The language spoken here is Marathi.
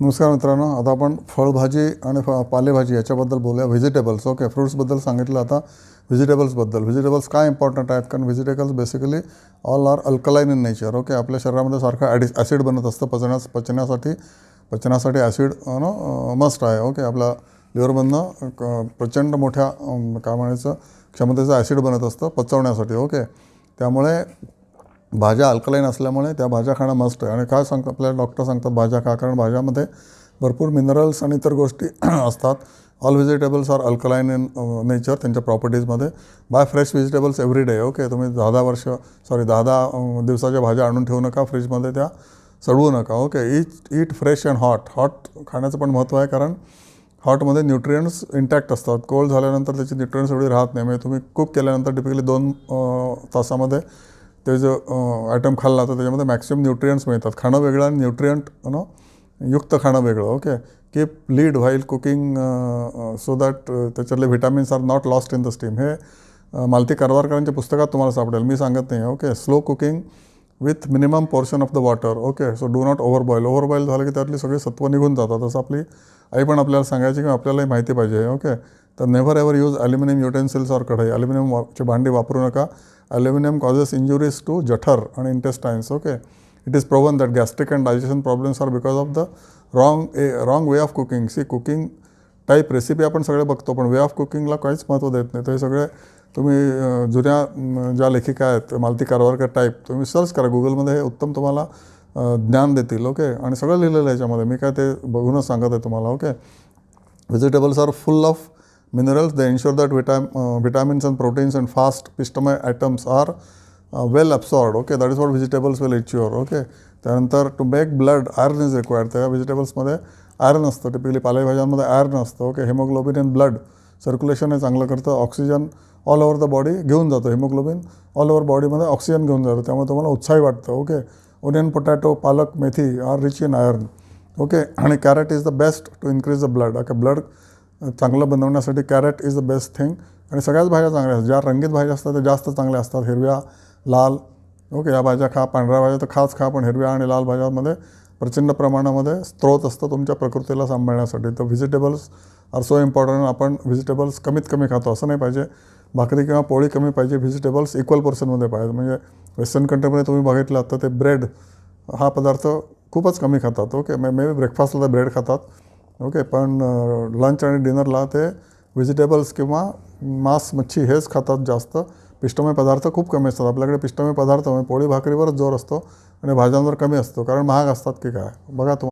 नमस्कार मित्रांनो, आता आपण फळभाजी आणि पालेभाजी याच्याबद्दल बोलूया. व्हेजिटेबल्स. ओके, फ्रूट्सबद्दल सांगितलं, आता व्हेजिटेबल्सबद्दल. व्हेजिटेबल्स काय इम्पॉर्टंट आहेत? कारण vegetables basically all are alkaline in nature. Okay, आपल्या शरीरामध्ये सारखं ॲसिड बनत असतं. पचनासाठी ॲसिड मस्ट आहे. ओके, आपल्या लिव्हरमधनं प्रचंड मोठ्या काय म्हणायचं क्षमतेचं ॲसिड बनत असतं पचवण्यासाठी. ओके, त्यामुळे भाज्या अल्कलाइन असल्यामुळे त्या भाज्या खाणं मस्ट आहे. आणि काय सांगतात आपल्याला डॉक्टर सांगतात भाज्या खा, कारण भाज्यामध्ये भरपूर मिनरल्स आणि इतर गोष्टी असतात. All vegetables are alkaline in nature, त्यांच्या प्रॉपर्टीजमध्ये. Buy fresh vegetables every day. Okay, तुम्ही 10 दिवसाच्या भाज्या आणून ठेवू नका फ्रीजमध्ये, त्या सडवू नका. Okay, eat fresh and hot खाण्याचं पण महत्त्व आहे, कारण हॉटमध्ये न्यूट्रियंट्स इंटॅक्ट असतात. कोल्ड झाल्यानंतर त्याची न्यूट्रियंट्स एवढी राहत नाही. म्हणजे तुम्ही कुक केल्यानंतर टिपिकली 2 तासामध्ये ते जो आयटम खाल्ला तर त्याच्यामध्ये मॅक्सिमम न्यूट्रियंट्स मिळतात. खाणं वेगळं आणि न्यूट्रियंट युक्त खाणं वेगळं. Okay, keep lid while cooking so that त्याच्यातले vitamins are not lost in the steam. हे मालती कारवारकरांच्या पुस्तकात तुम्हाला सापडेल, मी सांगत नाही. Okay, slow cooking with minimum portion of the water. Okay, so do not overboil झालं की त्यातली सगळी सत्व निघून जातात. असं आपली आई पण आपल्याला सांगायची, किंवा आपल्यालाही माहिती पाहिजे. ओके, तर never ever use aluminium utensils or kadhai. ॲल्युमिनियमची भांडी वापरू नका. ॲल्युमिनियम कॉजेस इंजुरीज टू जठर आणि intestines. Okay, it is proven that gastric and digestion problems are because of the wrong way of cooking. Cooking type recipe आपण सगळे बघतो, पण वे ऑफ कुकिंगला काहीच महत्त्व देत नाही. तर हे सगळे तुम्ही जुन्या ज्या लेखिका आहेत मालती कारवारकर टाईप, तुम्ही सर्च करा गुगलमध्ये, हे उत्तम तुम्हाला ज्ञान देतील. ओके, आणि सगळं लिहिलेलं आहे याच्यामध्ये, मी काय ते बघूनच सांगत आहे तुम्हाला. Okay, vegetables are full of minerals. They ensure that vitamins and proteins and fast pistomy items are well absorbed. Okay, that is what vegetables will ensure. Okay, त्यानंतर to make blood iron is required. त्या व्हेजिटेबल्समध्ये आयर्न असतं. टिपिकली पालेभाज्यांमध्ये आयर्न असतं. Okay, haemoglobin in blood circulation हे चांगलं करतं. Oxygen all over the body घेऊन जातं. हिमोग्लोबिन ऑल ओव्हर बॉडीमध्ये ऑक्सिजन घेऊन जातं, त्यामुळे तुम्हाला उत्साही वाटतं. Okay, onion, potato, palak, methi are rich in iron. Okay, आणि carrot is the best to increase the blood. Okay, blood चांगलं बनवण्यासाठी carrot is the best thing. आणि सगळ्याच भाज्या चांगल्या असतात. ज्या रंगीत भाज्या असतात त्या जास्त चांगल्या असतात, हिरव्या, लाल. ओके, या भाज्या खा. पांढऱ्या भाज्या तर खाच खा, पण हिरव्या आणि लाल भाज्यामध्ये प्रचंड प्रमाणामध्ये स्त्रोत असतं तुमच्या प्रकृतीला सांभाळण्यासाठी. तर व्हेजिटेबल्स आर सो इम्पॉर्टंट. आपण व्हेजिटेबल्स कमीत कमी खातो, असं नाही पाहिजे. भाकरी किंवा पोळी कमी पाहिजे, व्हेजिटेबल्स इक्वल पोर्शनमध्ये पाहिजे. म्हणजे वेस्टर्न कंट्रीमध्ये तुम्ही बघितलं तर ते ब्रेड हा पदार्थ खूपच कमी खातात. ओके, मे बी ब्रेकफास्टला ते ब्रेड खातात. ओके, पण लंच आणि डिनरला ते व्हेजिटेबल्स किंवा मांस, मच्छी हेच खातात जास्त. पिष्टमय पदार्थ खूप कमी असतात. आपल्याकडे पिष्टमय पदार्थ म्हणजे पोळी भाकरीवरच जोर असतो आणि भाज्यांवर कमी असतो, कारण महाग असतात की काय. बघा तुम्हाला.